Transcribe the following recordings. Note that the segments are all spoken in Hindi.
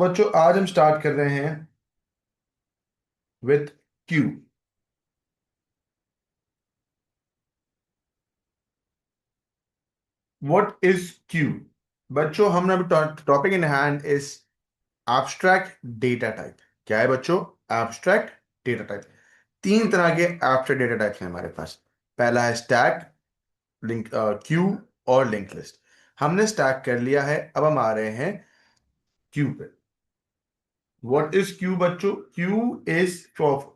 बच्चों आज हम स्टार्ट कर रहे हैं with Q. What is Q? बच्चों हमने अभी topic in hand is abstract data type. क्या है बच्चों? Abstract data type. तीन तरह के एब्स्ट्रैक्ट डेटा टाइप्स हैं हमारे पास। पहला है स्टैक, लिंक, क्यू और लिंक लिस्ट। हमने स्टैक कर लिया है, अब हम आ रहे हैं क्यू पे। What is Q बच्चों?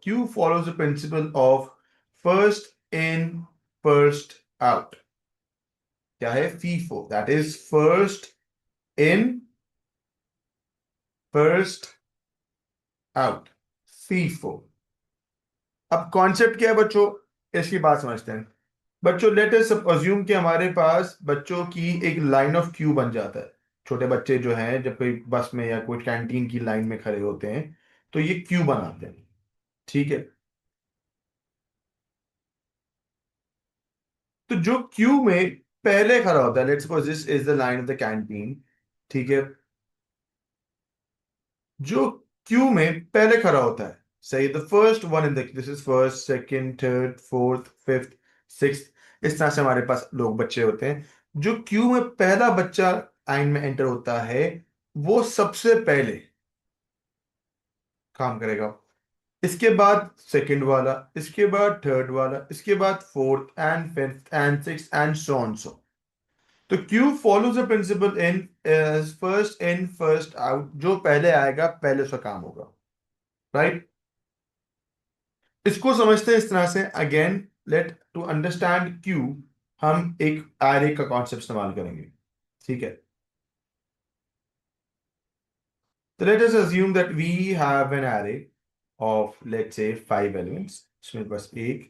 Q follows the principle of first in, first out। क्या है? FIFO, that is first in, first out। FIFO। अब कॉन्सेप्ट क्या है बच्चों, इसकी बात समझते हैं। बच्चों लेट अस अज्यूम कि हमारे पास बच्चों की एक लाइन ऑफ क्यू बन जाता है। छोटे बच्चे जो हैं जब कोई बस में या कोई कैंटीन की लाइन में खड़े होते हैं तो ये क्यू बनाते हैं। ठीक है, तो जो क्यू में पहले खड़ा होता है, let's suppose this is the line of the canteen. ठीक है, जो क्यू में पहले खड़ा होता है, सही, the first one in the, this is first, second, third, fourth, fifth, sixth. इस तरह से हमारे पास लोग बच्चे होते हैं। जो क्यू में पहला बच्चा लाइन में एंटर होता है वो सबसे पहले काम करेगा। इसके बाद सेकंड वाला, इसके बाद थर्ड वाला, इसके बाद fourth and fifth and sixth and so on so. तो queue follows the principle in first in first out. जो पहले आएगा पहले उसका काम होगा, राइट। इसको समझते हैं इस तरह से। Again let to understand queue हम एक एरे का कॉन्सेप्ट इस्तेमाल करेंगे। ठीक है, तो let us assume that we have an array of let's say 5 elements. इसमें बस एक,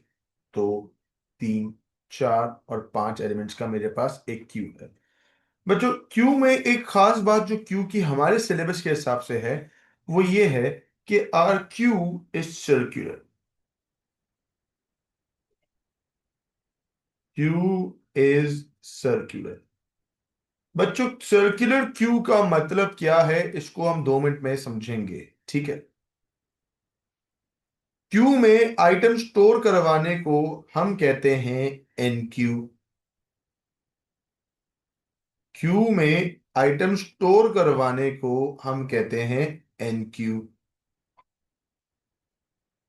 दो, तीन, चार और 5 एलिमेंट्स का मेरे पास एक क्यू है। बच्चों क्यू में एक खास बात जो क्यू की हमारे सिलेबस के हिसाब से है वो ये है कि our queue is circular. Queue is circular. बच्चों सर्कुलर क्यू का मतलब क्या है इसको हम 2 मिनट में समझेंगे। ठीक है, क्यू में आइटम स्टोर करवाने को हम कहते हैं एन क्यू। क्यू में आइटम स्टोर करवाने को हम कहते हैं एन क्यू।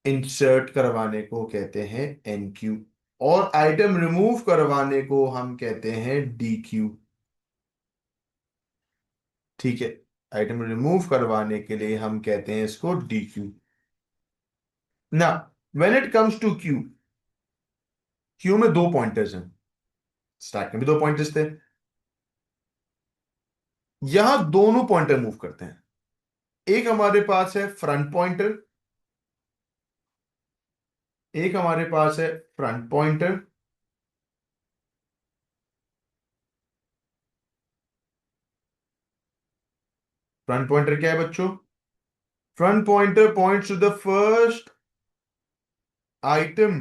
इंसर्ट करवाने को कहते हैं एन क्यू। और आइटम रिमूव करवाने को हम कहते हैं डी क्यू। ठीक है, आइटम रिमूव करवाने के लिए हम कहते हैं इसको डी क्यू। ना, when it comes to queue, queue में 2 पॉइंटर्स हैं। स्टैक में भी 2 पॉइंटर्स थे, यहां दोनों पॉइंटर मूव करते हैं। एक हमारे पास है फ्रंट पॉइंटर, एक हमारे पास है फ्रंट पॉइंटर। फ्रंट पॉइंटर क्या है बच्चों? Front pointer points to the first item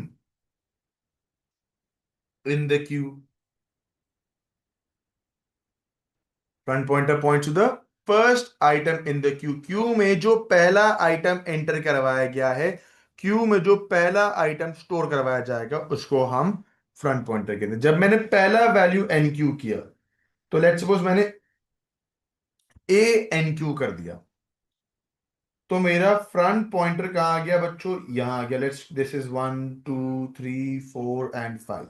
in the queue. Front pointer points to the first item in the queue. Queue में जो पहला आइटम एंटर करवाया गया है, क्यू में जो पहला आइटम स्टोर करवाया जाएगा उसको हम फ्रंट पॉइंटर कहते हैं। जब मैंने पहला वैल्यू एन क्यू किया तो लेट्स सपोज मैंने ए एन क्यू कर दिया, तो मेरा फ्रंट पॉइंटर कहाँ आ गया बच्चों? यहां आ गया। Let's, this is 1 2 3 4 and 5।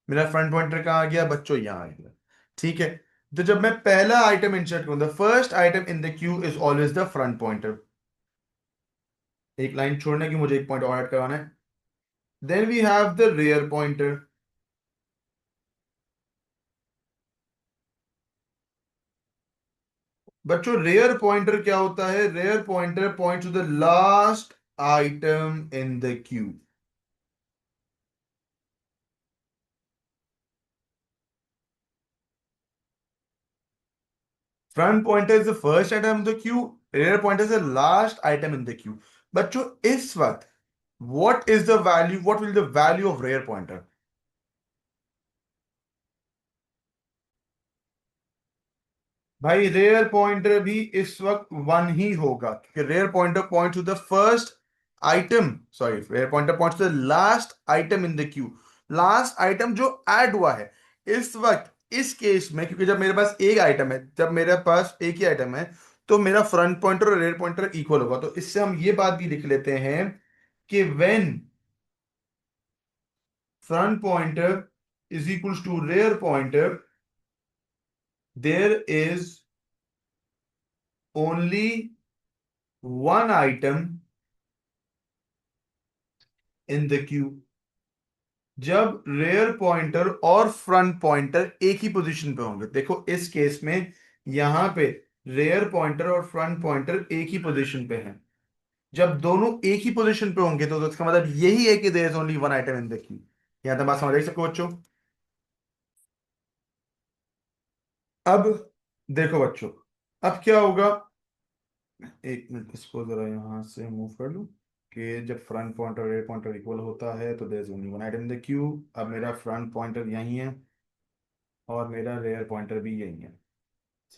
मेरा फ्रंट पॉइंटर कहाँ आ गया बच्चों? यहां आ गया। ठीक है, तो जब मैं पहला आइटम इंसर्ट करूं, the first item in the queue is always the front pointer. एक लाइन छोड़ने की मुझे एक पॉइंट और ऐड करवाना है। Then we have the rear pointer. बच्चों रेयर पॉइंटर क्या होता है? Rear pointer point to the last item in the queue. Front pointer is the first item in the queue, rear pointer is the last item in the queue. बच्चों इस वक्त what is the value, what will the value of rear pointer? भाई रेयर पॉइंटर भी इस वक्त वन ही होगा, क्योंकि rear pointer point to the first item, sorry rear pointer point to the last item in the queue, last item जो ऐड हुआ है इस वक्त। इस केस में क्योंकि जब मेरे पास एक आइटम है, जब मेरे पास एक ही आइटम है, तो मेरा फ्रंट पॉइंटर और रेयर पॉइंटर इक्वल होगा। तो इससे हम ये बात भी लिख लेते हैं कि when front pointer is equals to rear pointer, there is only one item in the queue। जब रेयर पॉइंटर और फ्रंट पॉइंटर एक ही पोजीशन पे होंगे, देखो इस केस में यहां पे रेयर पॉइंटर और फ्रंट पॉइंटर एक ही पोजीशन पे हैं। जब दोनों एक ही पोजीशन पे होंगे तो इसका मतलब यही है कि there is only one item in the queue. यहां तक बात समझ आई सबको बच्चों? अब देखो बच्चों, अब क्या होगा, एक मिनट इसको जरा यहां से मूव कर लूं कि जब front pointer rear pointer equal होता है तो there is only one item in the queue. अब मेरा फ्रंट पॉइंटर यही है और मेरा रेयर पॉइंटर भी यही है,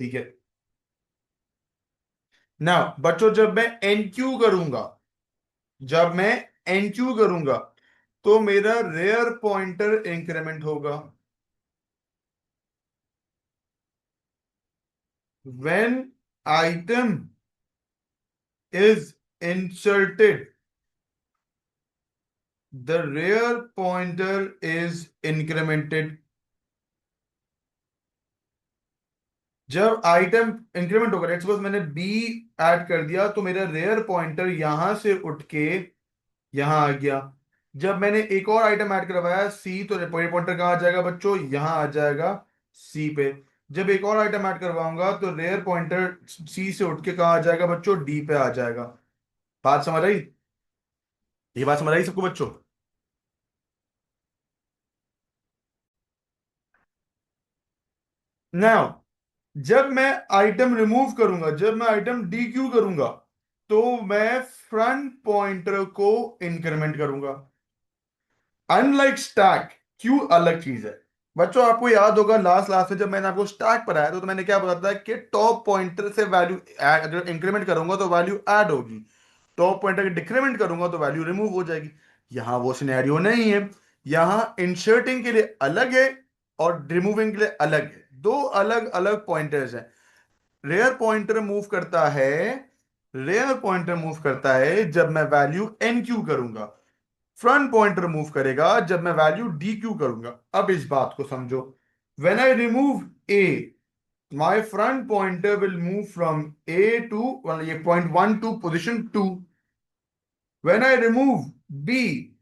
ठीक है। ना बच्चों, जब मैं एन क्यू करूंगा, जब मैं एन क्यू करूंगा तो मेरा रेयर पॉइंटर इंक्रीमेंट होगा। When item is inserted the rear pointer is incremented। जब आइटम इंक्रीमेंट होगा, लेट्स सपोज मैंने बी ऐड कर दिया तो मेरा रेयर पॉइंटर यहां से उठ के यहां आ गया। जब मैंने एक और आइटम ऐड करवाया सी, तो रेयर पॉइंटर कहाँ आ जाएगा बच्चों, यहां आ जाएगा सी पे। जब एक और आइटम ऐड करवाऊंगा तो रेयर पॉइंटर सी से उठ के कहाँ आ जाएगा बच्चों, डी पे आ जाएगा। बात समझ आई? ये बात समझ आई सबको बच्चों? नाउ जब मैं आइटम रिमूव करूंगा, जब मैं आइटम डी क्यू करूंगा, तो मैं फ्रंट पॉइंटर को इंक्रीमेंट करूंगा। अनलाइक स्टैक, क्यू अलग चीज है। बच्चों आपको याद होगा लास्ट क्लास में जब मैंने आपको स्टैक पढ़ाया तो मैंने क्या बताया था कि टॉप पॉइंटर से वैल्यू अगर इंक्रीमेंट करूंगा तो वैल्यू ऐड होगी, टॉप पॉइंटर के डिक्रीमेंट करूंगा तो वैल्यू रिमूव हो जाएगी। यहां वो सिनेरियो नहीं है। यहां इंसर्टिंग के लिए अलग है और रिमूविंग के लिए अलग है, दो अलग अलग पॉइंटर्स हैं। रेयर पॉइंटर मूव करता है, रेयर पॉइंटर मूव करता है जब मैं वैल्यू एन क्यू करूंगा। फ्रंट पॉइंटर मूव करेगा जब मैं वैल्यू डी क्यू करूंगा। अब इस बात को समझो, when I remove A, my front pointer will move from A to, ये point one to position two. When I remove B,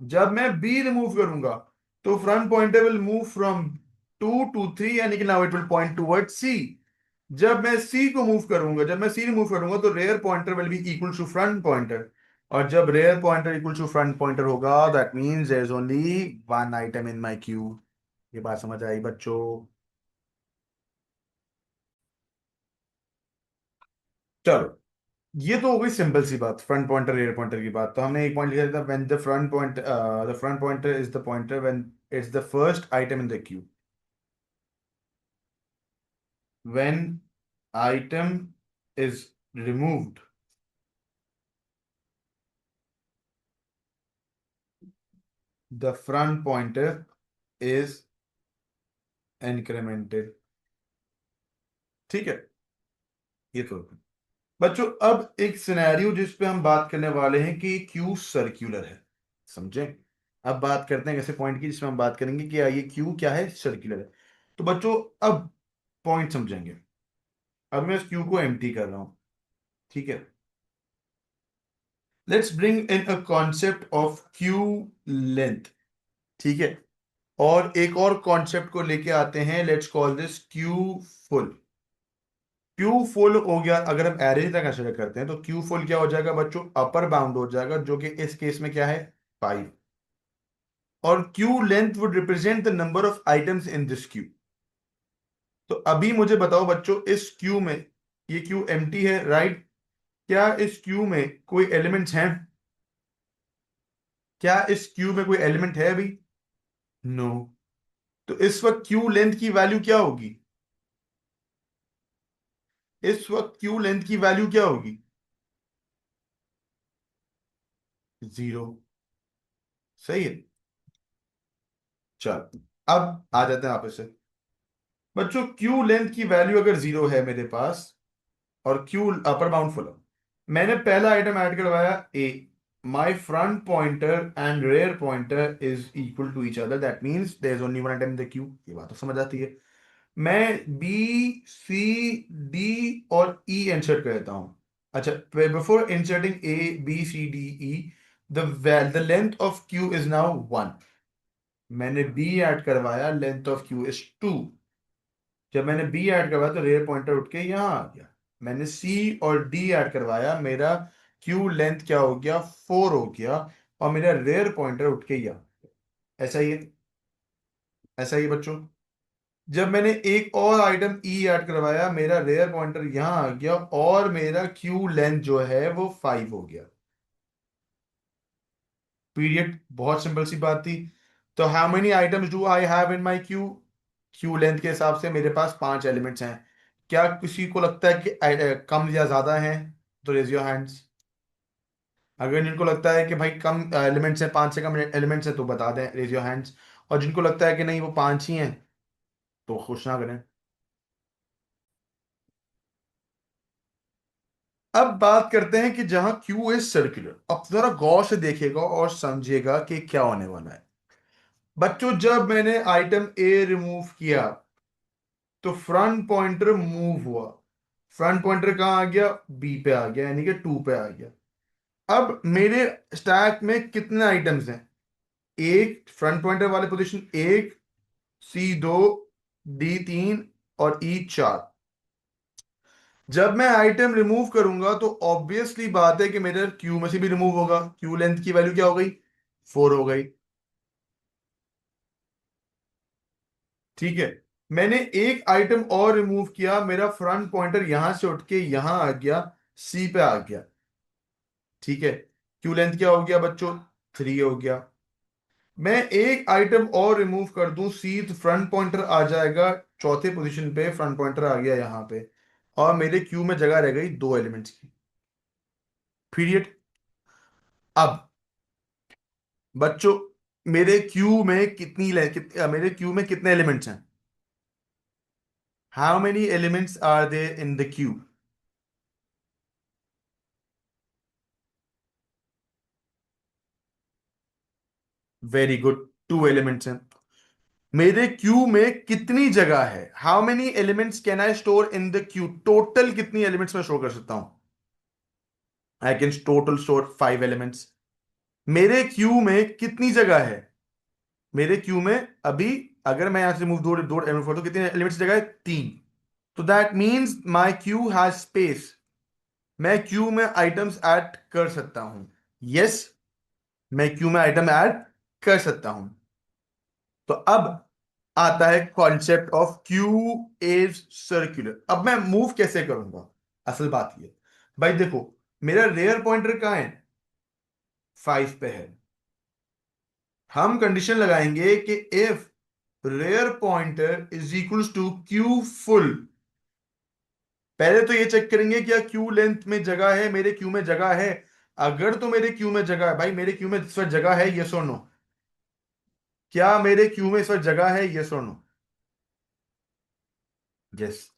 जब मैं बी रिमूव करूंगा तो front pointer will move from two to three, यानी कि now it will point toward C. जब मैं सी को मूव करूंगा, जब मैं सी रिमूव करूंगा तो rear pointer will be equal to front pointer. और जब rear pointer equal to front pointer होगा that means there is only one item in my queue. ये बात समझ आई बच्चों? चलो, ये तो हो गई सिंपल सी बात, फ्रंट पॉइंटर रेयर पॉइंटर की बात। तो हमने एक पॉइंट लिखा था, when the front pointer is the pointer when it's the first item in the Q. When item is removed, the front pointer is incremented। ठीक है, ये तो बच्चों अब एक सिनेरियो जिस पे हम बात करने वाले हैं कि क्यू सर्कुलर है, समझे? अब बात करते हैं ऐसे पॉइंट की जिसमें हम बात करेंगे कि ये क्यू क्या है, सर्कुलर है। तो बच्चों अब पॉइंट समझेंगे। अब मैं इस क्यू को एम्प्टी कर रहा हूं, ठीक है। Let's bring in a concept of Q length, ठीक है। और एक और कॉन्सेप्ट को लेके आते हैं, let's call this Q full. Q full हो गया, अगर हम एवरेज तक कंसिडर करते हैं तो क्यू फुल क्या हो जाएगा बच्चों, अपर बाउंड हो जाएगा, जो कि इस केस में क्या है, 5। और Q length would represent the number of items in this Q. तो अभी मुझे बताओ बच्चों, इस क्यू में, ये क्यू एम्प्टी है राइट, क्या इस क्यू में कोई एलिमेंट्स हैं? क्या इस क्यू में कोई एलिमेंट है अभी? नो। तो इस वक्त क्यू लेंथ की वैल्यू क्या होगी? इस वक्त क्यू लेंथ की वैल्यू क्या होगी? 0। सही है। चल, अब आ जाते हैं आपस से। बच्चों, क्यू लेंथ की वैल्यू अगर 0 है मेरे पास और क्यू अपर बाउंड फुल है, मैंने पहला आइटम ऐड करवाया A, my front pointer and rear pointer is equal to each other, that means there is only one item in the queue. ये बात तो समझ आती है। मैं बी, सी, डी और ई इंसर्ट कर देता हूं। अच्छा, before inserting A, B, C, D, E, the length of queue is now 1। मैंने बी ऐड करवाया, लेंथ ऑफ क्यू इज 2। जब मैंने बी ऐड करवाया तो रेयर पॉइंटर उठ के यहां आ गया। मैंने सी और डी ऐड करवाया, मेरा क्यू लेंथ क्या हो गया? 4 हो गया। और मेरा रेयर पॉइंटर उठ के यहाँ। ऐसा ही है। ऐसा ही है बच्चों। जब मैंने एक और आइटम ई ऐड करवाया, मेरा रेयर पॉइंटर यहां आ गया और मेरा क्यू लेंथ जो है वो 5 हो गया। पीरियड। बहुत सिंपल सी बात थी। तो how many items do I have in my queue? Queue length के हिसाब से मेरे पास 5 एलिमेंट्स हैं। क्या किसी को लगता है कि कम या ज्यादा हैं? तो रेज योर हैंड्स। अगर जिनको लगता है कि भाई कम एलिमेंट्स हैं, 5 से कम एलिमेंट्स हैं, तो बता दें, रेज योर हैंड्स। और जिनको लगता है कि नहीं वो 5 ही हैं, तो खुश ना करें। अब बात करते हैं कि जहां क्यू इज सर्कुलर, अब जरा गौर से देखिएगा और समझिएगा कि क्या होने वाला है। बच्चों, जब मैंने आइटम ए रिमूव किया तो फ्रंट पॉइंटर मूव हुआ। फ्रंट पॉइंटर कहां आ गया? बी पे आ गया, यानी कि 2 पे आ गया। अब मेरे स्टैक में कितने आइटम्स हैं? एक फ्रंट पॉइंटर वाले पोजीशन, एक, सी 2, डी 3 और ई 4। जब मैं आइटम रिमूव करूंगा तो ऑब्वियसली बात है कि मेरे क्यू में से भी रिमूव होगा। क्यू लेंथ की वैल्यू क्या हो गई? 4 हो गई। ठीक है। मैंने एक आइटम और रिमूव किया, मेरा फ्रंट पॉइंटर यहां से उठ के यहां आ गया, सी पे आ गया। ठीक है। क्यू लेंथ क्या हो गया बच्चों? 3 हो गया। मैं एक आइटम और रिमूव कर दूं सी, तो फ्रंट पॉइंटर आ जाएगा चौथे पोजीशन पे, फ्रंट पॉइंटर आ गया यहां पे। और मेरे क्यू में जगह रह गई 2 एलिमेंट्स की। पीरियड। अब बच्चों, मेरे क्यू में मेरे क्यू में कितने एलिमेंट्स हैं? How many elements are there in the queue? Very good, 2 elements हैं। मेरे क्यू में कितनी जगह है? How many elements can I store in the queue? Total कितनी एलिमेंट्स में स्टोर कर सकता हूं? I can total store 5 elements. मेरे क्यू में कितनी जगह है? मेरे क्यू में अभी, अगर मैं यहां से मूव दो दो एलिमेंट तो कितने एलिमेंट्स जगह है? 3। तो that means my Q has space. मैं क्यू में आइटम्स ऐड कर सकता हूं। यस, मैं क्यू में आइटम ऐड कर सकता हूं। तो अब आता है concept of queue is circular. अब मैं मूव कैसे करूंगा? असल बात ये, भाई देखो, मेरा रेयर पॉइंटर कहां है? 5 पे है। हम कंडीशन लगाएंगे कि if rear pointer is equals to queue full, पहले तो ये चेक करेंगे क्या क्यू लेंथ में जगह है, मेरे क्यू में जगह है। अगर तो मेरे क्यू में जगह है, भाई मेरे क्यू में इस वक्त जगह है, यस और नो? क्या मेरे क्यू में इस वक्त जगह है, यस और नो? यस।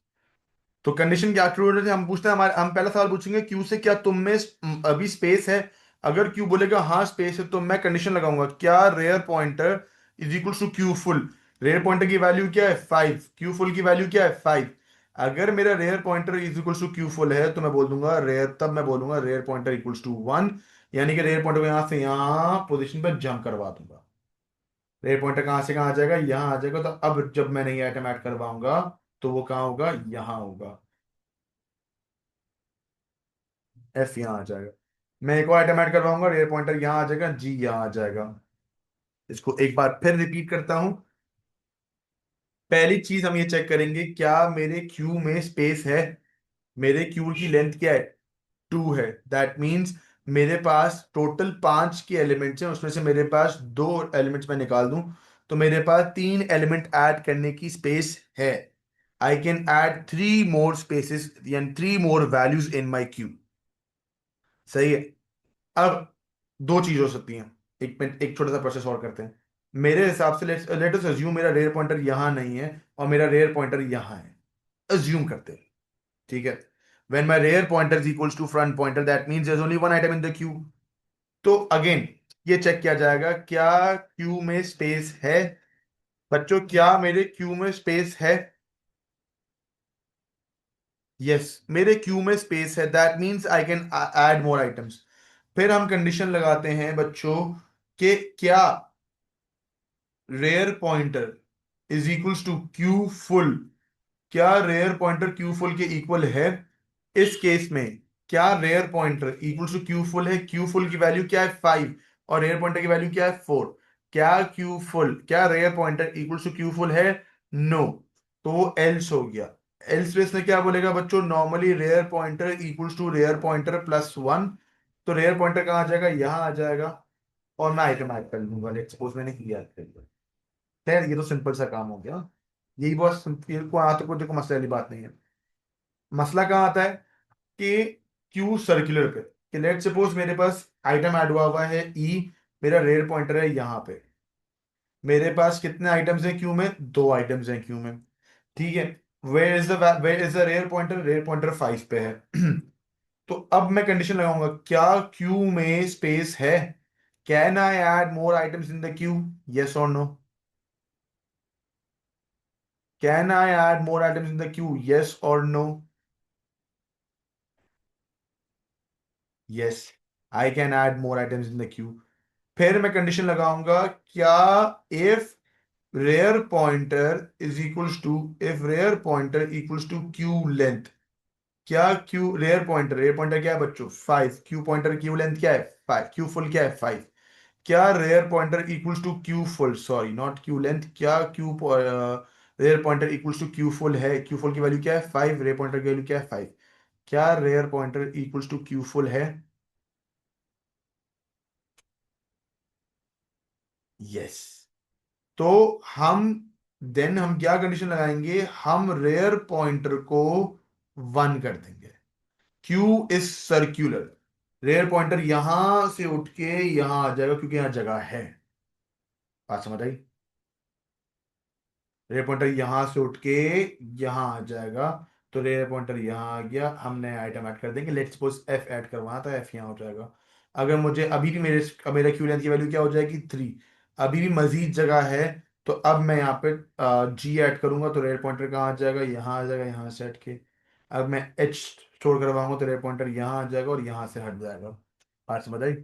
तो कंडीशन क्या ट्रू है? हम पूछते हैं, हमारे हम पहला सवाल पूछेंगे क्यू से, क्या तुम में अभी स्पेस है? अगर क्यू बोलेगा हाँ स्पेस है, तो मैं कंडीशन लगाऊंगा, क्या rear pointer is equal to queue full? Rear pointer की वैल्यू क्या है? 5। क्यू फुल की वैल्यू क्या है? 5। अगर मेरा rear pointer is equal to queue full है, तो मैं बोल दूंगा रेयर, तब मैं बोलूंगा रेयर पॉइंटर इक्वल्स टू 1। यानी कि रेयर पॉइंटर को यहां से यहां पोजीशन पर जंप करवा दूंगा। रेयर पॉइंटर कहां से कहां आ जाएगा? यहां आ जाएगा। तो अब जब मैं नई आइटम ऐड करवाऊंगा तो वो कहां होगा? यहां होगा। एफ यहाँ आ जाएगा। मैं एक और आइटम ऐड करवाऊंगा, रेयर पॉइंटर यहाँ आ जाएगा, जी यहाँ आ जाएगा। इसको एक बार फिर रिपीट करता हूं। पहली चीज हम ये चेक करेंगे, क्या मेरे क्यू में स्पेस है? मेरे क्यू की लेंथ क्या है? 2 है। दैट मीन्स मेरे पास टोटल 5 के एलिमेंट्स हैं, उसमें से मेरे पास 2 एलिमेंट्स मैं निकाल दूं तो मेरे पास 3 एलिमेंट ऐड करने की स्पेस है। आई कैन ऐड 3 more spaces यानी 3 more values in my queue। सही है। अब दो चीज हो सकती हैं। एक छोटा सा प्रोसेस और करते हैं। मेरे हिसाब से लेट अस अज्यूम मेरा रेयर पॉइंटर यहां नहीं है और मेरा रेयर पॉइंटर यहां है। अज्यूम करते हैं। ठीक है। When my rear pointer is equals to front pointer that means there is only one item in the queue. तो अगेन ये चेक किया जाएगा क्या क्यू में स्पेस है। बच्चों क्या मेरे क्यू में स्पेस है? यस, मेरे क्यू में स्पेस है, that means I can add more items. फिर हम कंडीशन लगाते हैं बच्चों कि क्या rear pointer is equals to queue full. क्या रेयर पॉइंटर क्यू फुल के इक्वल है? इस केस में क्या rear pointer equals to queue full है? क्यू फुल की वैल्यू क्या है? 5। और रेयर पॉइंटर की वैल्यू क्या है? 4। क्या rear pointer equals to queue full है? नो। तो वो एल्स हो गया। एल्स में इसने क्या बोलेगा बच्चों? Normally rear pointer equals to rear pointer plus 1। तो रेयर पॉइंटर कहाँ आ जाएगा? यहाँ आ जाएगा। और मैं आइटम ऐड कर दूंगा। लेट्स सपोज मैंने किया। खैर ये तो सिंपल सा काम हो गया। यही बहुत सिंपल को आता को देखो, मसले वाली बात नहीं है। मसला कहाँ आता है कि क्यू सर्कुलर पे कि लेट सपोज मेरे पास आइटम ऐड हुआ हुआ है ई। मेरा रेयर पॉइंटर है यहाँ पे। मेरे पास कितने आइटम्स हैं क्यू में? 2 आइटम्स हैं क्यू में। ठीक है। Where is the rear pointer? Rear pointer 5 पे है। तो अब मैं कंडीशन लगाऊंगा क्या क्यू में स्पेस है? Can I add more items in the queue? Yes और no? Can I add more items in the queue? Yes और no? Yes, I can add more items in the queue. फिर मैं कंडीशन लगाऊंगा क्या if rear pointer is equals to if rear pointer equals to queue length. क्या क्यू रेयर पॉइंटर क्या है बच्चों? 5। क्यू पॉइंटर क्यू लेंथ क्या है? 5। क्यू फुल क्या है? 5। क्या rear pointer equals to queue full, sorry not queue length, क्या queue rear pointer equals to queue full है? क्यू फुल की वैल्यू क्या है? 5। रेयर पॉइंटर की वैल्यू क्या है? 5। क्या rear pointer equals to queue full है? यस। तो हम हम क्या कंडीशन लगाएंगे? हम रेयर पॉइंटर को 1 कर देंगे। Queue is circular. Rear pointer यहां से उठ के यहां आ जाएगा क्योंकि यहां जगह है। बात समझ आई? रेयर पॉइंटर यहां से उठ के यहां आ जाएगा। तो रेयर पॉइंटर यहां आ गया। हम नया आइटम ऐड कर देंगे। लेट्स सपोज एफ ऐड करवाना था, एफ यहां हो जाएगा। अगर मुझे अभी भी मेरा क्यू लेंथ की वैल्यू क्या हो जाएगी? 3। अभी भी मजीद जगह है। तो अब मैं यहाँ पे जी ऐड करूंगा तो रेयर पॉइंटर कहाँ आ जाएगा? यहाँ आ जाएगा, यहाँ से हट के। अब मैं एच स्टोर करवाऊंगा तो रेयर पॉइंटर यहाँ आ जाएगा और यहाँ से हट जाएगा। बात समझ आई?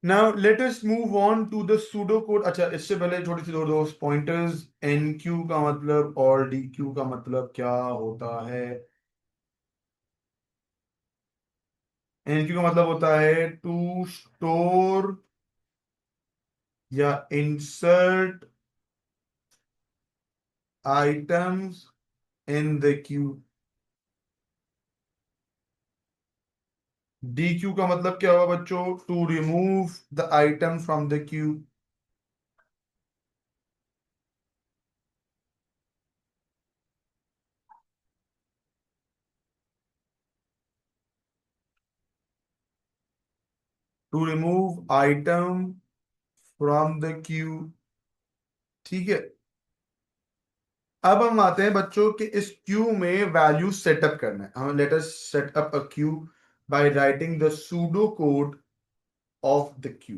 Now let us move on to the pseudo code. अच्छा, इससे पहले छोटी सी दो दोस्त पॉइंटर्स। एन क्यू का मतलब और डी क्यू का मतलब क्या होता है? एन क्यू का मतलब होता है टू स्टोर या insert items in the queue. Dequeue का मतलब क्या हुआ बच्चों? To remove the item from the queue. To remove item from the queue. ठीक है। अब हम आते हैं बच्चों कि इस क्यू में वैल्यू सेटअप करना है। हम let us set up a Q by writing the pseudo code of the queue.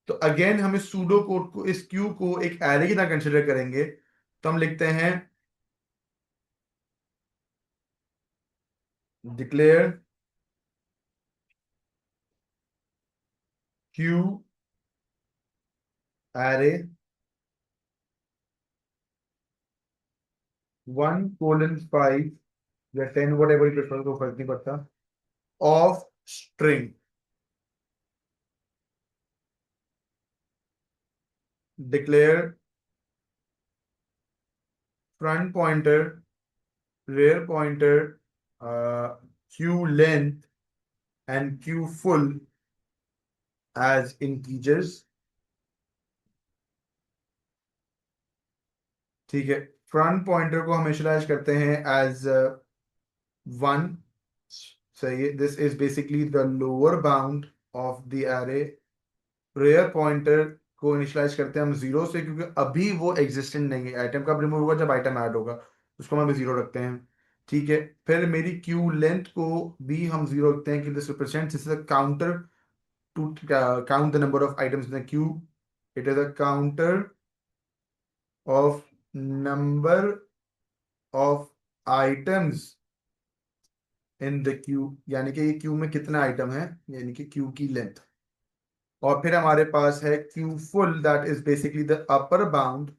तो अगेन हम इस सूडो कोड को, इस क्यू को एक एरे की तरह कंसिडर करेंगे। तो हम लिखते हैं डिक्लेयर क्यू एरे 1:5 या 10 वट एवर प्रेफर, को फर्क नहीं पड़ता, of string. Declare front pointer, rear pointer, queue length and queue full as integers. ठीक है, फ्रंट पॉइंटर को हम इनिशियलाइज करते हैं एज 1। सही है, this is basically the lower bound of the array. Rear pointer को इनिशियलाइज करते हैं हम 0 से, क्योंकि अभी वो एग्जिस्टेंट नहीं है। आइटम कब रिमूव होगा, जब आइटम ऐड होगा, उसको हम अभी 0 रखते हैं। ठीक है, फिर मेरी क्यू लेंथ को भी हम 0 रखते हैं कि this represents, this is a counter to count the number of items in the queue. It is a counter of number of items in the queue, यानी कि ये क्यू में कितना आइटम है, यानी कि क्यू की लेंथ। और फिर हमारे पास है queue full, that is basically the upper bound.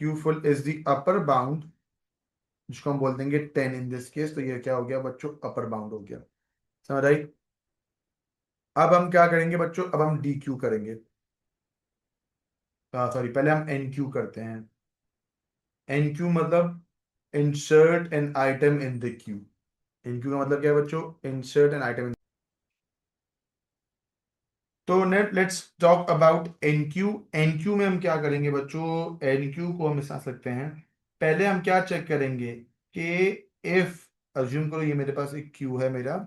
Q full is the upper bound, जिसको हम बोल देंगे 10 इन दिस केस। तो ये क्या हो गया बच्चों, अपर बाउंड हो गया। समझ आई? अब हम क्या करेंगे बच्चों, अब हम डी क्यू करेंगे। सॉरी, पहले हम एन क्यू करते हैं। एन क्यू मतलब insert an item in the queue. Enqueue का मतलब क्या है बच्चों, इंसर्ट एन आइटम। तो next let's talk about enqueue. Enqueue में हम क्या करेंगे बच्चों, एन क्यू को हम समझ सकते हैं। पहले हम क्या चेक करेंगे कि इफ, अज्यूम करो ये मेरे पास एक क्यू है मेरा।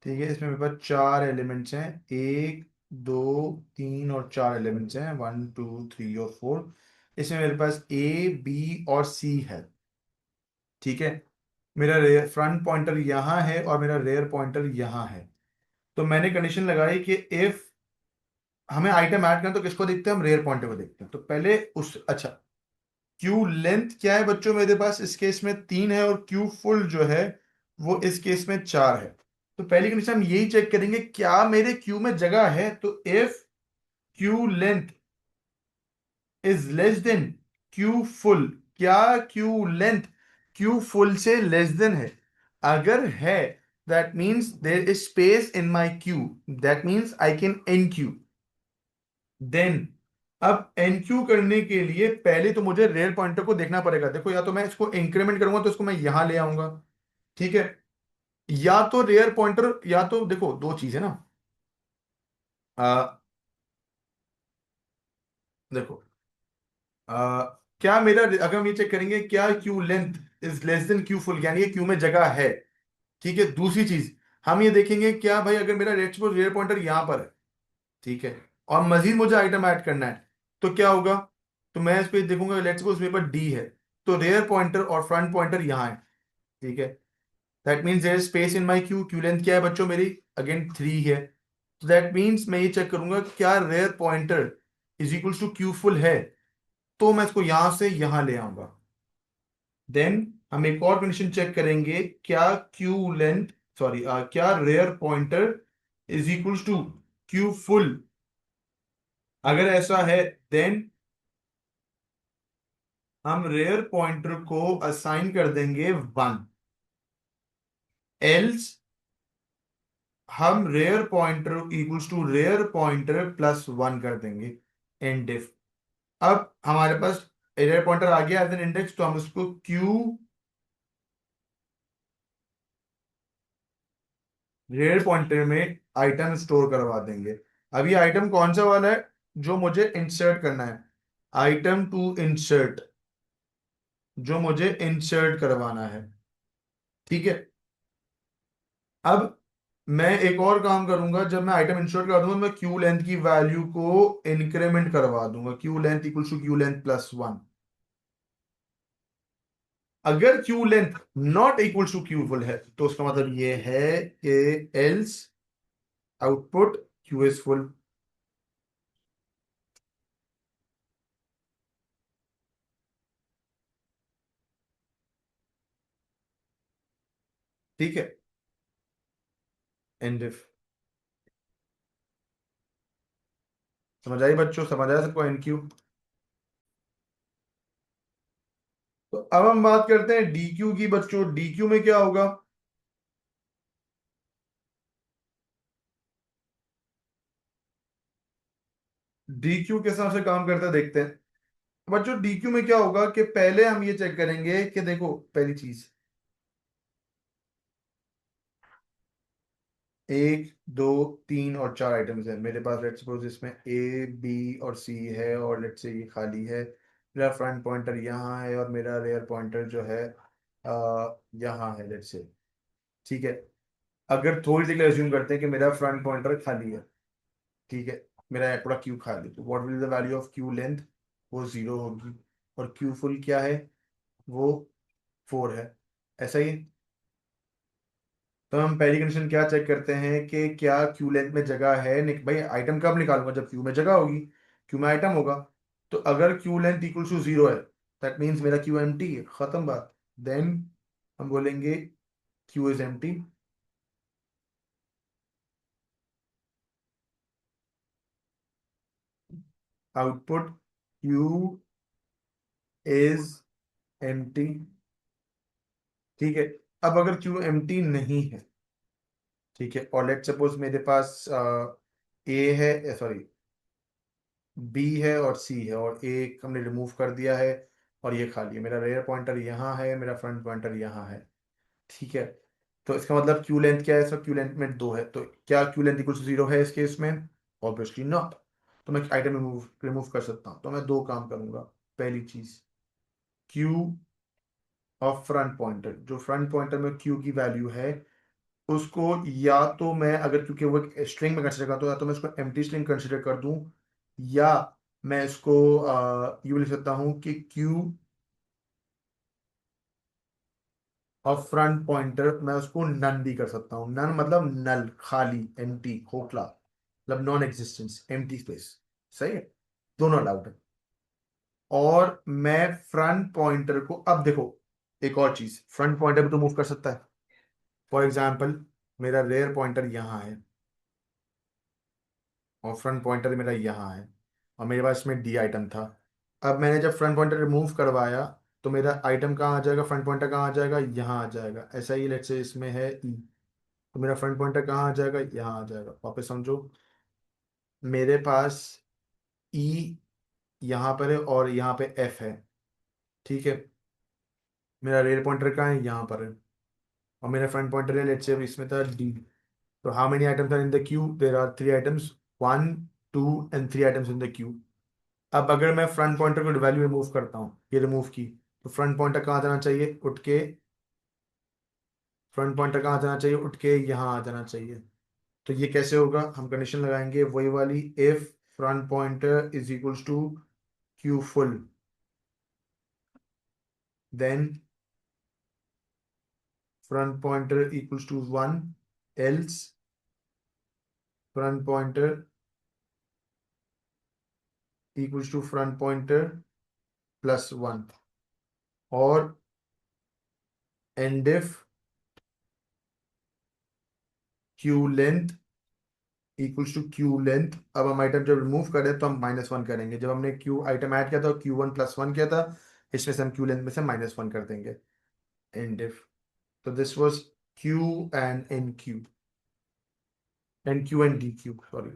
ठीक है, इसमें मेरे पास 4 एलिमेंट्स हैं, 1 2 3 और 4 एलिमेंट्स हैं, 1 2 3 और 4। इसमें मेरे पास ए बी और सी है। ठीक है, मेरा रेयर फ्रंट पॉइंटर यहाँ है और मेरा रेयर पॉइंटर यहाँ है। तो मैंने कंडीशन लगाई कि इफ हमें आइटम ऐड करना, तो किसको देखते हैं, हम रेयर पॉइंटर को देखते हैं। तो पहले उस, अच्छा, क्यू लेंथ क्या है बच्चों, मेरे पास इस केस में 3 है, और क्यू फुल जो है वो इस केस में 4 है। तो पहली कंडीशन हम यही चेक करेंगे, क्या मेरे क्यू में जगह है। तो if queue length is less than queue full, क्या क्यू लेंथ क्यू फुल से लेस देन है? अगर है, that means there is space in my queue, that means I can enqueue. Then अब एनक्यू करने के लिए पहले तो मुझे रेयर पॉइंटर को देखना पड़ेगा। देखो, या तो मैं इसको इंक्रीमेंट करूंगा तो इसको मैं यहां ले आऊंगा। ठीक है, या तो रेयर पॉइंटर, या तो देखो दो चीज है ना। आ, देखो, आ, क्या मेरा, अगर हम ये चेक करेंगे क्या queue length is less than queue full, यानी ये क्यू में जगह है। ठीक है, दूसरी चीज हम ये देखेंगे, क्या भाई अगर मेरा रेयर पॉइंटर यहां पर है, ठीक है, और मजीद मुझे आइटम ऐड करना है, तो क्या होगा। तो मैं इस पे देखूंगा, लेट्स सपोज मेरे पास डी है, तो रेयर पॉइंटर और फ्रंट पॉइंटर यहाँ है। ठीक है, that means there is space in my queue. Queue length क्या है बच्चों मेरी, अगेन 3 है। तो दैट मीन्स मैं ये चेक करूंगा क्या rear pointer is equals to queue full है, तो मैं इसको यहां से यहां ले आऊंगा। देन हम एक और कंडीशन चेक करेंगे, क्या क्यू लेंथ, सॉरी, क्या rear pointer is equals to queue full. अगर ऐसा है, देन हम रेयर पॉइंटर को असाइन कर देंगे 1। एल्स हम rear pointer equals to rear pointer plus 1 कर देंगे, एंड डिफ। अब हमारे पास रेयर पॉइंटर आ गया एज एन इंडेक्स, तो हम उसको क्यू रेयर पॉइंटर में आइटम स्टोर करवा देंगे। अब ये आइटम कौन सा वाला है, जो मुझे इंसर्ट करना है, आइटम टू इंसर्ट, जो मुझे इंसर्ट करवाना है। ठीक है, अब मैं एक और काम करूंगा, जब मैं आइटम इंसर्ट कर दूंगा, मैं क्यू लेंथ की वैल्यू को इंक्रीमेंट करवा दूंगा, queue length equal to queue length plus 1। अगर queue length not equal to queue full है, तो उसका मतलब ये है कि else output queue is full. ठीक है, एंड इफ, समझ आई बच्चों, समझ आया सबको एन क्यू। तो अब हम बात करते हैं डी क्यू की बच्चों। डी क्यू में क्या होगा, डी क्यू किस हिसाब से काम करता है देखते हैं बच्चों। डी क्यू में क्या होगा कि पहले हम ये चेक करेंगे कि देखो, पहली चीज एक, दो, तीन और चार आइटम्स हैं मेरे पास। लेट्स सपोज इसमें ए, बी और सी है, और लेट्स से ये खाली है। मेरा फ्रंट पॉइंटर यहाँ है और मेरा रेयर पॉइंटर जो है यहाँ है, लेट्स से। ठीक है, अगर थोड़ी देर के लिए assume करते हैं कि मेरा फ्रंट पॉइंटर खाली है, ठीक है, मेरा पूरा क्यू खाली, तो what will the value of Q length? वो 0 होगी। और क्यू फुल क्या है? वो 4 है। ऐसा ही। तो हम पहली कंडीशन क्या चेक करते हैं कि क्या क्यू लेंथ में जगह है। भाई आइटम कब निकालूंगा? जब क्यू में जगह होगी, क्यू में आइटम होगा। तो अगर क्यू लेंथ इक्वल टू 0 है, दैट मीन्स मेरा क्यू एम्प्टी है, खत्म बात। देन हम बोलेंगे Q is empty. Output queue is empty. ठीक है। अब अगर क्यू एम्प्टी नहीं है, ठीक है, और लेट सपोज मेरे पास ए है, सॉरी, बी है और सी है, और ए हमने रिमूव कर दिया है और ये खाली है। मेरा रेयर पॉइंटर यहाँ है, मेरा फ्रंट पॉइंटर यहाँ है। ठीक है। तो इसका मतलब क्यू लेंथ क्या है? सर क्यू लेंथ में 2 है, तो क्या क्यू लेंथ इक्वल टू 0 है इस केस में? Obviously not. तो मैं आइटम रिमूव रिमूव कर सकता हूँ। तो मैं दो काम करूंगा। पहली चीज, क्यू ऑफ फ्रंट पॉइंटर, जो फ्रंट पॉइंटर में क्यू की वैल्यू है, उसको या तो मैं, अगर क्योंकि वो एक स्ट्रिंग में कंसिडर करता हूँ, या तो मैं उसको एम्प्टी स्ट्रिंग कंसिडर कर दूं, या मैं इसको यूं लिख सकता हूं कि क्यू ऑफ फ्रंट पॉइंटर, मैं उसको नन भी कर सकता हूँ। नन मतलब नल, खाली, एम्प्टी, खोखला, मतलब नॉन एग्जिस्टेंस, एम्प्टी स्पेस। सही है, दोनों अलाउड है। और मैं फ्रंट पॉइंटर को, अब देखो, एक और चीज, फ्रंट पॉइंटर भी तो मूव कर सकता है। फॉर एग्जाम्पल, मेरा रेयर पॉइंटर यहाँ है और फ्रंट पॉइंटर मेरा यहाँ है, और मेरे पास इसमें डी आइटम था। अब मैंने जब फ्रंट पॉइंटर रिमूव करवाया, तो मेरा आइटम कहाँ आ जाएगा? फ्रंट पॉइंटर कहाँ आ जाएगा? यहाँ आ जाएगा। ऐसा ही लेट्स से इसमें है ई, तो मेरा फ्रंट पॉइंटर कहाँ आ जाएगा? यहाँ आ जाएगा। वापस समझो, मेरे पास ई यहाँ पर है और यहाँ पे एफ है। ठीक है, मेरा रेयर पॉइंटर कहाँ है? यहाँ पर है। और मेरा फ्रंट पॉइंटर है, लेट्स से इसमें था डी। तो how many items are in the queue? There are 3 items, 1, 2 and 3 items in the queue. अब अगर मैं फ्रंट पॉइंटर को वैल्यू रिमूव करता हूँ, ये रिमूव की, तो फ्रंट पॉइंटर कहाँ जाना चाहिए? उठ के, फ्रंट पॉइंटर कहाँ जाना चाहिए? उठ के यहाँ आ जाना चाहिए। तो ये कैसे होगा? हम कंडीशन लगाएंगे वही वाली, if front pointer is equals to queue full, then front pointer equals to 1, else front pointer equals to front pointer plus 1, और end if queue length equals to queue length. अब हम आइटम जब रिमूव करें तो हम -1 करेंगे। जब हमने क्यू आइटम ऐड किया था, Q1 + 1 किया था, इसमें से हम क्यू लेंथ में से -1 कर देंगे। एंड इफ, तो this was queue and enqueue, enqueue and dequeue, sorry.